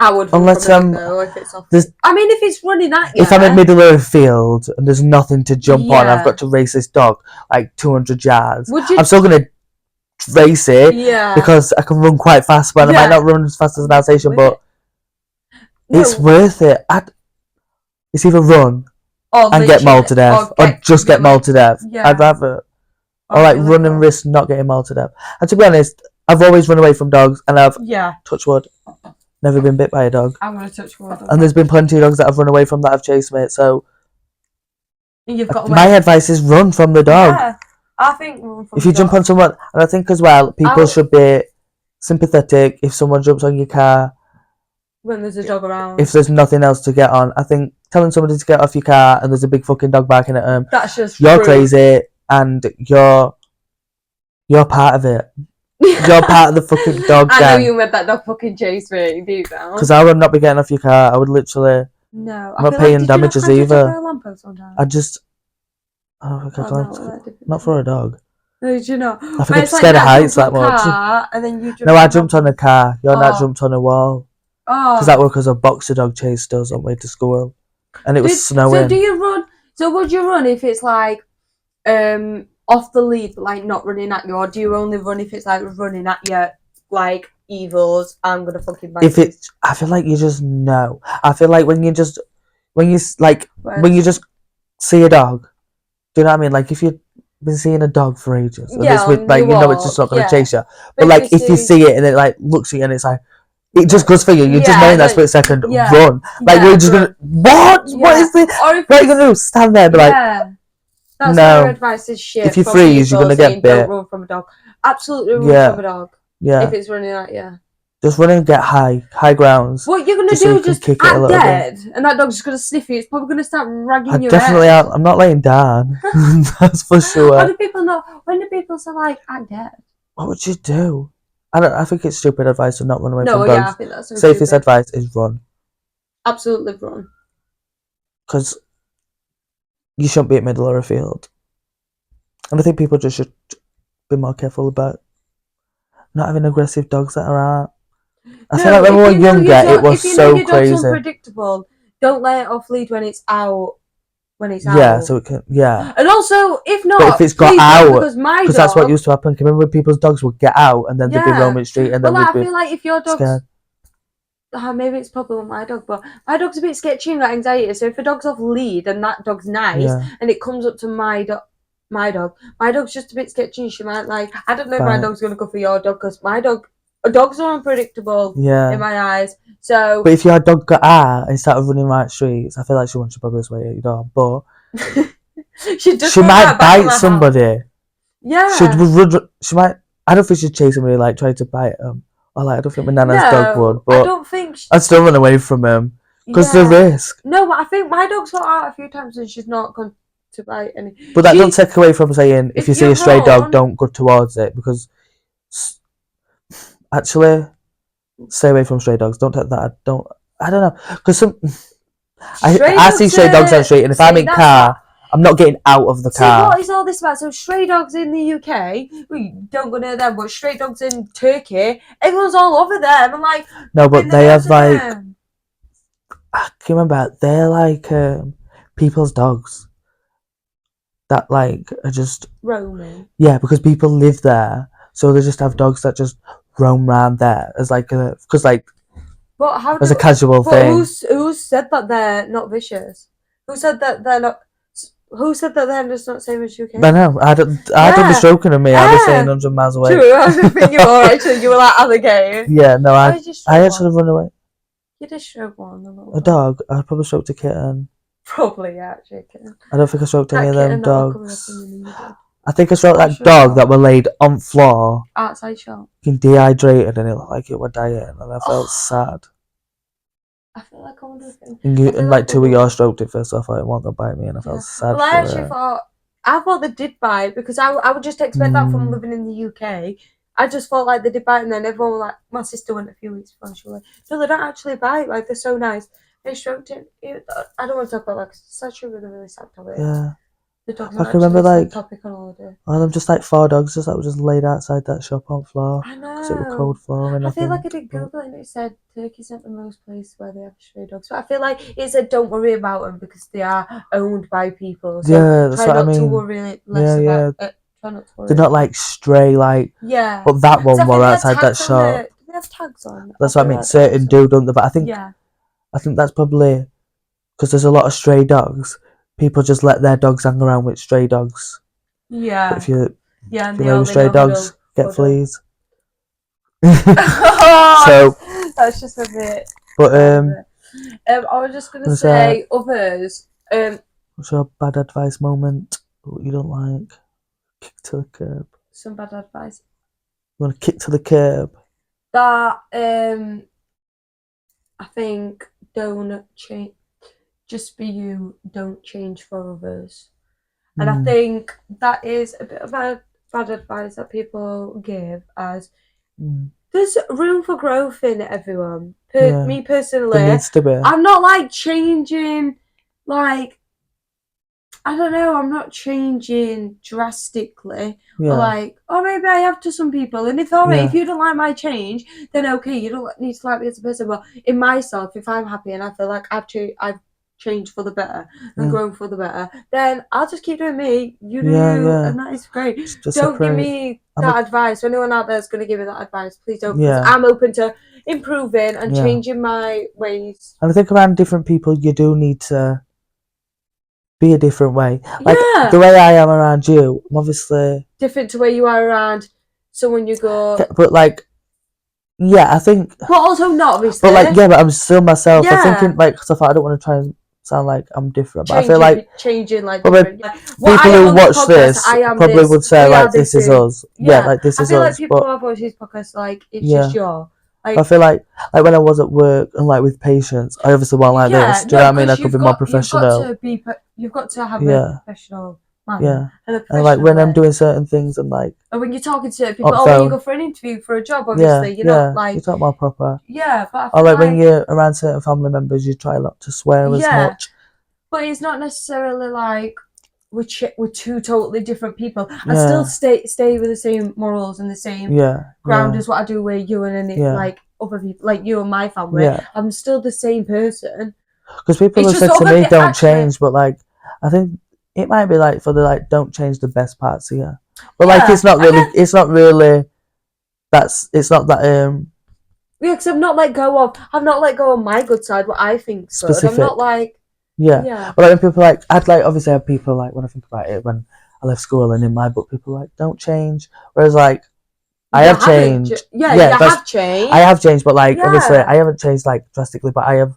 I would unless if it's off. I mean, if it's running at you. If I'm in the middle of a field and there's nothing to jump on, I've got to race this dog like 200 yards. I'm still gonna race it because I can run quite fast, but I might not run as fast as an Alsatian, but it's worth it. It's either run and get mauled to death, or just get mauled to death. I'd rather, or like run and risk not getting mauled to death. And to be honest, I've always run away from dogs, and I've touch wood. Never been bit by a dog. I'm gonna touch wood. And there's been plenty of dogs that I've run away from that have chased me. So you've got my advice is run from the dog. Yeah, I think run from if you jump on someone, and I think as well, people should be sympathetic if someone jumps on your car when there's a dog around. If there's nothing else to get on, I think telling somebody to get off your car and there's a big fucking dog barking at them, that's just you're crazy, and you're part of it. You're part of the fucking dog gang. I know you made that dog fucking chase me deep down. Because I would not be getting off your car. I would literally. No, I'm not paying damages either. I just. I don't think I climbed. Not for a dog. No, did you not? I think I'm scared of heights that much. And then you no, I jumped on a car. You're not jumped on a wall. Because that was because a boxer dog chased us on the way to school, and it was snowing. So do you run? So would you run if it's like, off the lead, but like not running at you, or do you only run if it's like running at you, like evils? I'm gonna fucking bite. If it's, I feel like you just know. I feel like when you just see a dog, do you know what I mean? Like if you've been seeing a dog for ages, and it's with, like you know it's just not gonna chase you. But like if you see it and it like looks at you and it's like. It just goes for you. You're just knowing that split second. Run. Like we're just gonna. What? What is this? What are you gonna do? Stand there, and be like. That's no. Advice is shit. If you freeze, you're gonna get bit. Don't run from a dog. Absolutely run from a dog. Yeah. If it's running at you. Just run and get high grounds. What you're gonna do? Just act dead, and that dog's just gonna sniff you. It's probably gonna start ragging you. Definitely, I'm not laying down. That's for sure. What do people know? When do people say like act dead? What would you do? I think it's stupid advice to not run away from dogs. Yeah, I think that's so safest advice is run. Absolutely run. Because you shouldn't be in the middle of a field. And I think people just should be more careful about not having aggressive dogs that are out. I feel like when we were younger, it was so crazy. If you know your dog's unpredictable, don't let it off lead when it's out. Yeah, so it can, yeah. And also, if not, but if it's got out, because that's what used to happen. Can you remember when people's dogs would get out and then they'd be roaming the street and then I feel like if your dog's maybe it's probably with my dog, but my dog's a bit sketchy and got anxiety. So if a dog's off lead and that dog's nice, and it comes up to my dog's just a bit sketchy. She might I don't know if my dog's gonna go for your dog because dogs are unpredictable in my eyes. So, but if your dog got out and started running right streets, I feel like she wants to probably sway at your dog, but she might bite somebody. Yeah, she might. I don't think she'd chase somebody trying to bite them. Or I don't think my nana's dog would, but I don't think I'd still run away from him because the risk. No, but I think my dog's got out a few times and she's not gone to bite any. But that don't take away from saying if you see a stray dog, don't go towards it, because actually, stay away from stray dogs. Don't take that. I don't know, because I see stray dogs on the street, and if I'm in car, I'm not getting out of the car. See, what is all this about? So stray dogs in the UK, we don't go near them, but stray dogs in Turkey, everyone's all over them. I'm like, no, but they have I can remember they're people's dogs that are just roaming. Yeah, because people live there, so they just have dogs that just roam around there as because But how as a casual thing. Who said that they're not vicious? Who said that they're not? Who said that they're just not same as UK? I know. I don't be stroking at me. I was saying 100 miles away. True. I was thinking you were actually. You were at the game. Yeah. No. I actually run away. You did stroke one. A dog. I probably stroked a kitten. Probably, yeah, actually a kitten. I don't think I stroked any of them dogs. I think I stroked that dog that were laid on floor. Outside shop. Dehydrated, and it looked like it were dying, and I felt sad. I feel like I wonder if and two of yours stroked it first. So I thought it wasn't gonna bite me, and I felt sad. Well, I thought they did bite because I would just expect that from living in the UK. I just felt like they did bite, and then everyone was like, my sister went a few weeks before, and she was like, no, they don't actually bite. They're so nice. They stroked it. I don't want to talk about it's actually really, really sad topic. Yeah. The dogs I can remember topic on holiday. I'm just 4 dogs that were just laid outside that shop on floor. I know. Because it was cold floor. And I feel like I did Google and it said Turkey's not the most place where they have stray dogs. But I feel like it said don't worry about them because they are owned by people. So that's what I mean. Try not to worry less about it. Try not to worry. They're not stray Yeah. But that one were outside that shop. Do they have tags on? That's what I mean. Certain don't they? But I think that's probably because there's a lot of stray dogs. People just let their dogs hang around with stray dogs. Yeah. But if you play with stray dogs, get fleas. So that's just a bit. But I was just gonna say others. What's your bad advice moment? What you don't like? Kick to the curb. Some bad advice. You want to kick to the curb? That I think don't change. Just be you. Don't change for others. And I think that is a bit of bad advice that people give as there's room for growth in everyone. Me personally, there needs to be. I'm not changing, I don't know, I'm not changing drastically. Yeah. Or maybe I have to some people. And if if you don't like my change, then okay, you don't need to like me as a person. But in myself, if I'm happy and I feel like I've changed for the better and grown for the better, then I'll just keep doing me. You do you, and that is great. Don't give me that advice. Anyone out there is going to give me that advice, please don't. Because I'm open to improving and changing my ways. And I think around different people, you do need to be a different way. The way I am around you, I'm obviously different to where you are around someone you go. But I think. But also not obviously. But but I'm still myself. I'm thinking because I thought I don't want to try and sound like I'm different, but I feel changing different. People who watch this probably would say this is us. This is us. I feel like people who watch this podcast it's just your. I feel like when I was at work and with patients, I obviously won't like this. Do you know what I mean? I could be more professional. You've got to have a professional manner. Yeah. And when I'm doing certain things and and when you're talking to certain people, when you go for an interview for a job, obviously you're not you talk more proper. Yeah, but or when you're around certain family members, you try not to swear as much. But it's not necessarily we're two totally different people. I still stay with the same morals and the same ground as what I do with you, and then other people, like you and my family. Yeah. I'm still the same person. Because people have said to me, don't change, but like, I think it might be like for the like, don't change the best parts of you. But like, it's not really, it's not that, yeah, because I've not let go of my good side, what I think's specific. Good. I'm not like, yeah. But like, when people like, I'd like, obviously have people like, when I think about it, when I left school and in my book, people like, don't change. Whereas like, I have changed. You have changed. I have changed, but like, obviously, I haven't changed like drastically, but I've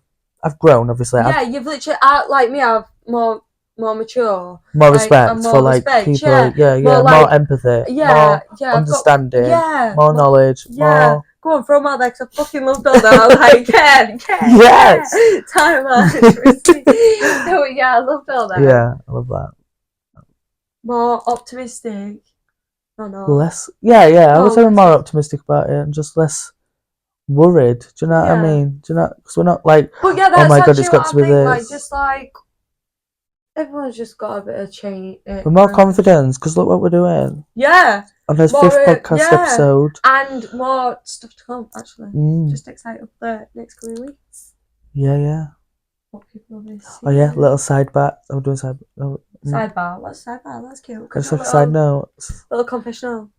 grown, obviously. Yeah, you've literally, like me, I've more mature. More respect for like people. Yeah, more empathy. More understanding. More knowledge. More. Go on, throw them out there because I fucking loved all that. I was like, yes. Time out. No, yeah, I loved all that. Yeah, I love that. More optimistic. Oh, no. Less. Yeah. I was even more optimistic about it and just less worried. Do you know what I mean? Do you know? Because we're not like, but yeah, that's oh my god, it's got to be this. Like, just like everyone's just got a bit of change. We're more confidence because look what we're doing. Yeah. On this fifth podcast episode. And more stuff to come, actually. Just excited for the next coming weeks. Yeah. What people will see. Oh yeah, little sidebar. I'm doing sidebar. Sidebar. What's sidebar? That's cute. It's like side notes. Little confessional.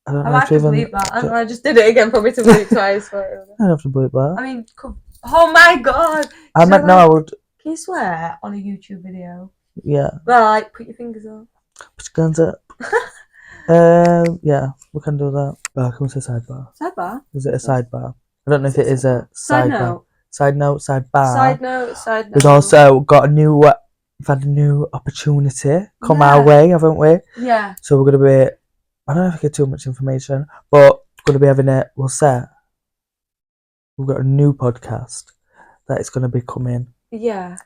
I don't know if you bleep that. I just did it again for me to bleep twice. I don't have to bleep that. I mean, oh my god. I meant no, I would. Can you swear on a YouTube video? Yeah. Well, like, put your fingers up. Put your guns up. Yeah, we can do that. Can we say sidebar? Sidebar? Is it a sidebar? I don't know if it is a sidebar. Side note, sidebar. Side note. We've also got we've had a new opportunity come our way, haven't we? Yeah. So we're going to be, I don't know if I get too much information, but we're going to be having it, we've got a new podcast that is going to be coming. Yeah.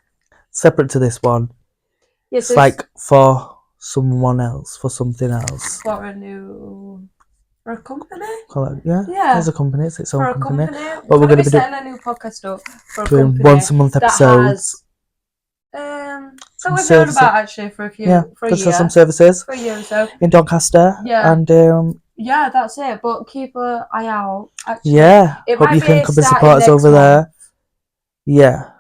Separate to this one. Yes. It's like for someone else, for something else. For a company? Yeah. There's a company, it's its own company. But we're going to be setting a new podcast up for a company. Once a month episodes. So we've known about actually for a year. For some services. For a year or so. In Doncaster. Yeah. And yeah, that's it. But keep an eye out. Actually. Yeah. Hope you can come and support us over there. Yeah.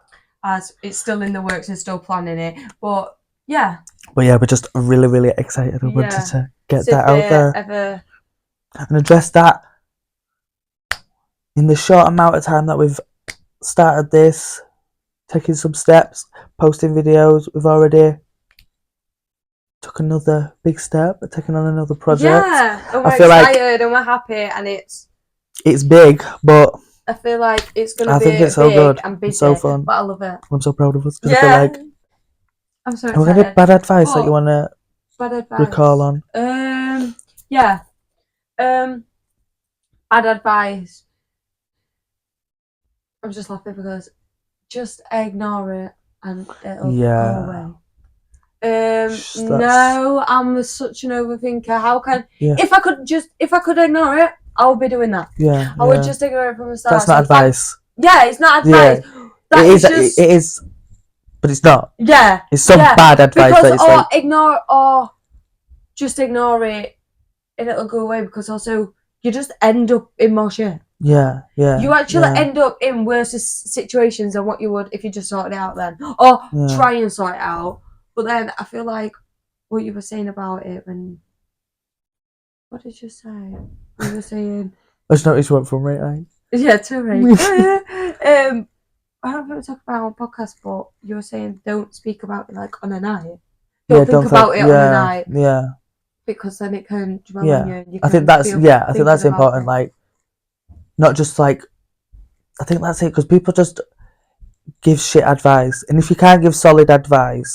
As it's still in the works and still planning it. But yeah. We're just really, really excited. I wanted to get that out there. And address that in the short amount of time that we've started this, taking some steps, posting videos. We've already took another big step, taking on another project. Yeah, and we're excited and we're happy, and it's big, but I feel like it's gonna be big so good and busy, so fun. But I love it. I'm so proud of us because I feel like I'm so excited. We're gonna bad advice that you wanna recall on. Yeah. Bad advice. I'm just laughing because just ignore it and it'll go away. No, I'm such an overthinker. How can if I could ignore it, I would be doing that. Yeah. I would just ignore it from the start. That's not advice. It's not advice. Yeah. It is, but it's not. Yeah. It's some bad advice because, just ignore it and it'll go away because also you just end up in more shit. Yeah. You actually end up in worse situations than what you would if you just sorted it out then. Or try and sort it out. But then I feel like what you were saying about it when... What did you say? You were saying... I just noticed you went from rate 8. Yeah, to rate. I don't think we talk about it on podcast, but you were saying don't speak about it like on a night. Don't think about it on a night. Yeah. Because then it can dwell on you. And you I think that's important. Like, not just like, I think that's it because people just give shit advice, and if you can't give solid advice,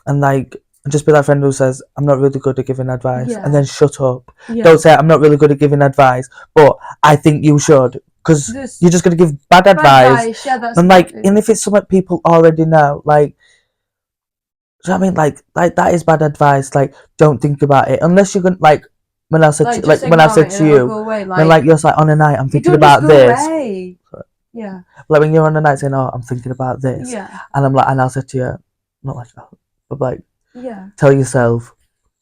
and like just be that friend who says I'm not really good at giving advice, and then shut up. Don't say I'm not really good at giving advice, but I think you should, because you're just gonna give bad advice. And like, and if it's something people already know, like. Do you know what I mean? Like that is bad advice. Like, don't think about it unless you're gonna like. When I said to you, when like you're like on a night, I'm thinking about this. Yeah. Like when you're on a night saying, "Oh, I'm thinking about this," and I'm like, and I'll say to you, not like that, but like, tell yourself,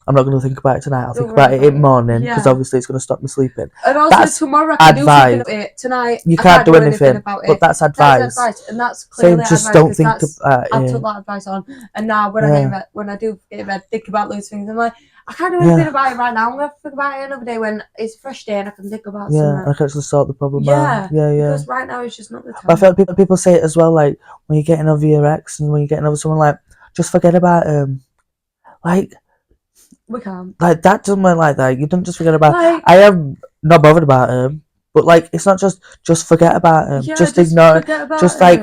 I'm not going to think about it tonight. I'll think about it in the morning because obviously it's going to stop me sleeping. And also that's tomorrow I can do something about it. Tonight you can't do anything about it. But that's advice. And that's clearly just advice. Don't think about it. I took that advice on, and now when I do get in bed, think about those things. I'm like, I can't do anything about it right now. I'm gonna think about it another day when it's a fresh day and I can think about something. I can actually sort the problem out. Because right now it's just not the time. But I feel like people say it as well, like when you're getting over your ex and when you're getting over someone, like just forget about him. Like we can't. Like that doesn't work like that. You don't just forget about. I am not bothered about him, but like it's not just forget about him. Just ignore it. Just like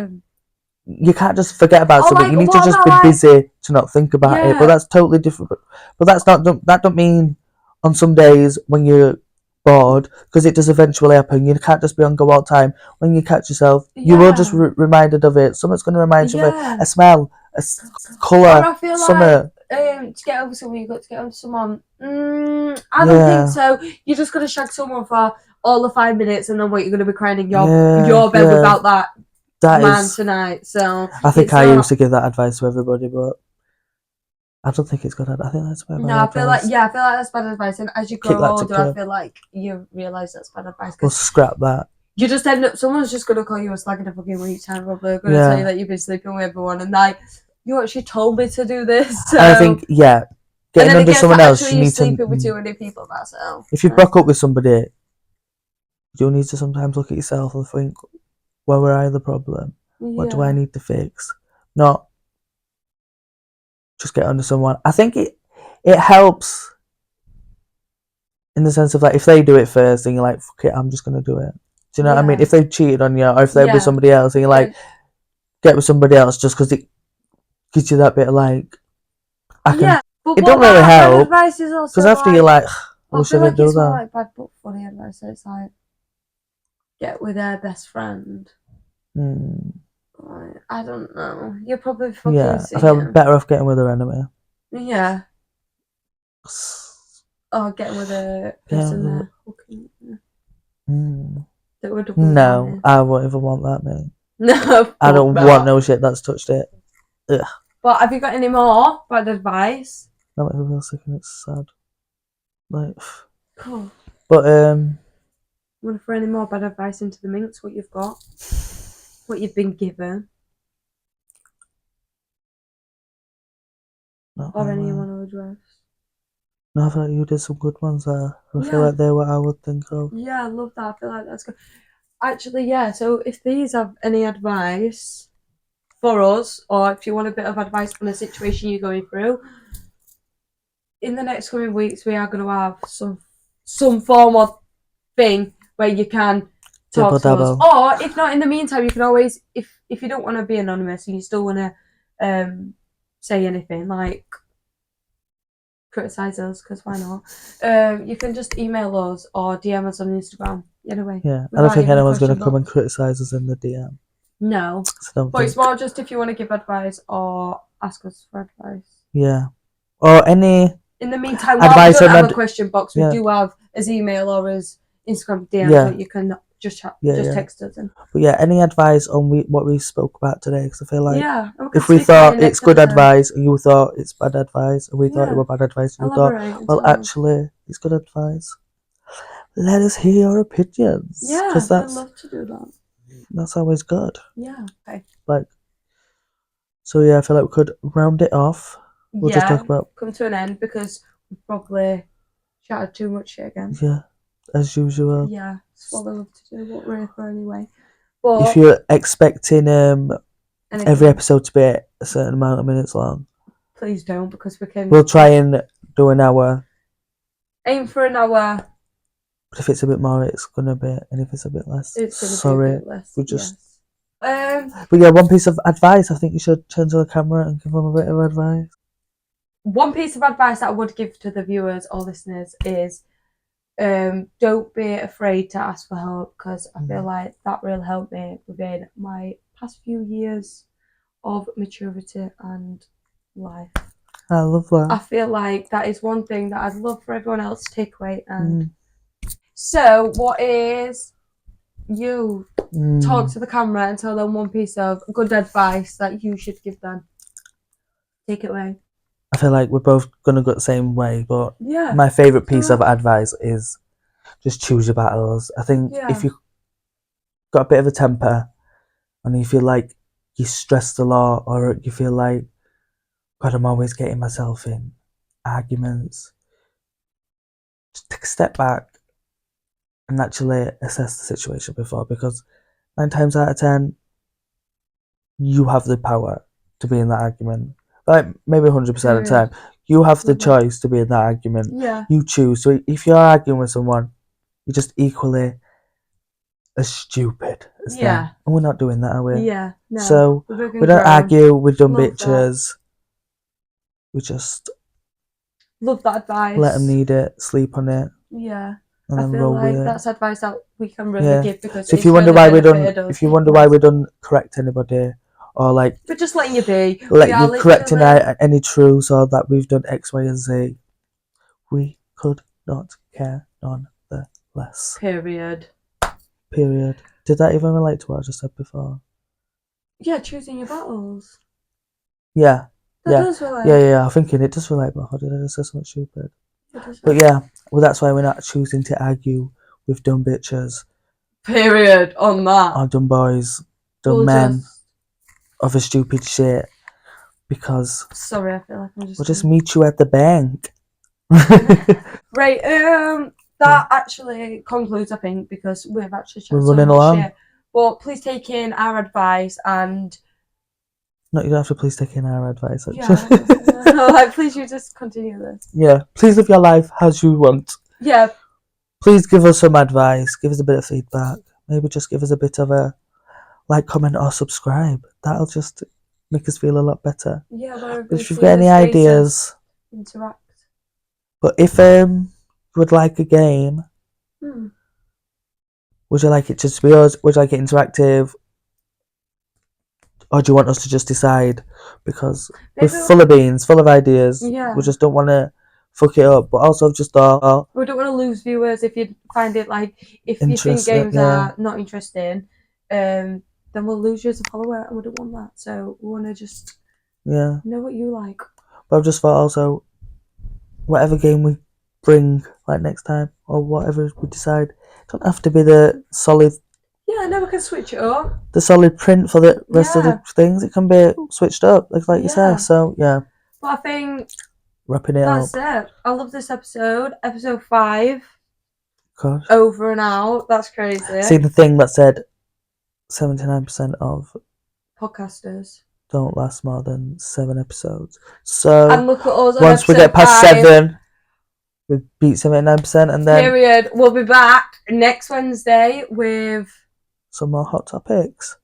you can't just forget about something. You need to just be busy to not think about it. But that's totally different. But that's not. That don't mean on some days when you're bored, because it does eventually happen. You can't just be on go all the time. When you catch yourself, you will just reminded of it. Something's going to remind you of it. A smell, a colour, something. To get over someone, you've got to get over someone. I don't think so. You're just going to shag someone for all the 5 minutes and then what, you're going to be crying in your bed without that man tonight. So I think I used to give that advice to everybody, but I don't think it's good. I think that's bad advice. I feel like that's bad advice. And as you grow older, I feel like you realise that's bad advice. We'll scrap that. You just end up, someone's just going to call you a slag and a fucking weak time, probably. They're going to tell you that you've been sleeping with everyone and like, you actually told me to do this. So. I think, getting under someone else, you need to sleeping with too many people. That's it. If you broke up with somebody, you'll need to sometimes look at yourself and think, where were I the problem? What do I need to fix? Not just get under someone. I think it helps in the sense of like if they do it first and you're like, fuck it, I'm just gonna do it. Do you know what I mean? If they've cheated on you or if they're with somebody else and you're like, get with somebody else just because it gives you that bit of like, it don't really help because after you're like, I wish I didn't do that. Like bad but funny advice. It's like, get with their best friend. I don't know. You're probably fucking. I feel better off getting with her enemy. Yeah. Or getting with a person there. No, I won't even want that, mate. No, I don't want no shit that's touched it. Ugh. But have you got any more bad advice? That makes me feel sick and it's sad. Like, cool. But want to throw any more bad advice into the mix? What you've got? What you've been given? Or any you want to address? No, I feel like you did some good ones there. I feel like they're what I would think of. Yeah, I love that. I feel like that's good. Actually, so if these have any advice for us, or if you want a bit of advice on a situation you're going through, in the next coming weeks we are going to have some form of thing where you can talk to us. Or if not, in the meantime, you can always, if you don't want to be anonymous and you still want to say anything, like criticize us, because why not? You can just email us or DM us on Instagram. Anyway, I don't think anyone's going to come and criticize us in the DM. No, but it's more just if you want to give advice or ask us for advice. Yeah, or any. In the meantime, while we don't have a question box, we do have as email or as Instagram DM that you can just text us. But any advice on what we spoke about today? Because I feel like if we thought it's good advice and you thought it's bad advice and we thought it was bad advice and you thought, well, actually, it's good advice. Let us hear your opinions. Yeah, I'd love to do that. That's always good. Yeah. Okay. So I feel like we could round it off. We'll just talk about come to an end because we've probably chatted too much shit again. Yeah, as usual. Yeah, it's what we love to do. What we're here for anyway. But if you're expecting every episode to be a certain amount of minutes long, please don't, because we'll try and do an hour. Aim for an hour. But if it's a bit more, it's gonna be, and if it's a bit less, it's gonna be a bit less. We just. But one piece of advice. I think you should turn to the camera and give them a bit of advice. One piece of advice that I would give to the viewers or listeners is, don't be afraid to ask for help, because I feel like that really helped me within my past few years of maturity and life. I love that. I feel like that is one thing that I'd love for everyone else to take away. And so, what is you talk to the camera and tell them one piece of good advice that you should give them? Take it away. I feel like we're both gonna go the same way, but my favourite piece of advice is just choose your battles. I think if you've got a bit of a temper and you feel like you're stressed a lot, or you feel like, God, I'm always getting myself in arguments, just take a step back and actually assess the situation before, because 9 times out of 10, you have the power to be in that argument. Like maybe 100% of the time, you have the choice to be in that argument. You choose. So if you're arguing with someone, you're just equally as stupid as them. And we're not doing that, are we? No. So we don't argue with dumb bitches. We just love that advice. Let them need it, sleep on it. Yeah. And I then feel roll like with that's it. advice that we can really give, because so if you wonder why we don't correct anybody, or like we're just letting you be, like you're correcting any truths, or that we've done X, Y, and Z, we could not care nonetheless. Period. Did that even relate to what I just said before? Yeah, choosing your battles. Yeah. That does relate. Yeah. I'm thinking it does relate, but how did I just say something stupid? But yeah, well, that's why we're not choosing to argue with dumb bitches. Period. On that. Or dumb boys, dumb men, other stupid shit. Because sorry, I feel like I'm just. We'll just meet you at the bank. Right. That actually concludes, I think, because we've actually chatted We're running along. Shit. But please take in our advice and. No, you don't have to please take in our advice. Actually. Yeah. Like, please, you just continue this. Yeah. Please live your life as you want. Yeah. Please give us some advice. Give us a bit of feedback. Maybe just give us a bit of a like, comment, or subscribe. That'll just make us feel a lot better. Yeah. But if you've got any ideas, interact. But if you would like a game, would you like it just to be us? Would you like it interactive? Or do you want us to just decide? Because we're full of beans, full of ideas. Yeah. We just don't want to fuck it up. But also just thought... We don't want to lose viewers if you find it like... If you think games are not interesting, then we'll lose you as a follower, and we don't want that. So we want to just... know what you like. But I've just thought also, whatever game we bring like next time, or whatever we decide, don't have to be the solid... Yeah, no, we can switch it up. The solid print for the rest of the things, it can be switched up, like you say. So, yeah. But I think... Wrapping it up. That's it. I love this episode. Episode 5. God. Over and out. That's crazy. See the thing that said 79% of podcasters don't last more than 7 episodes. So, and look at us once we get past 5, 7... we beat 79%, and then... Period. We'll be back next Wednesday with... some more hot topics.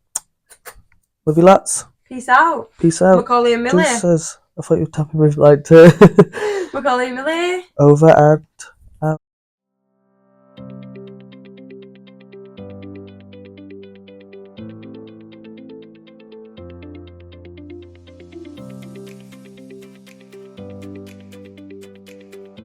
Love you lots. Peace out. Peace out. Macaulay and Millie. Deuces. I thought you were tapping with like to... Macaulay and Millie. Over and...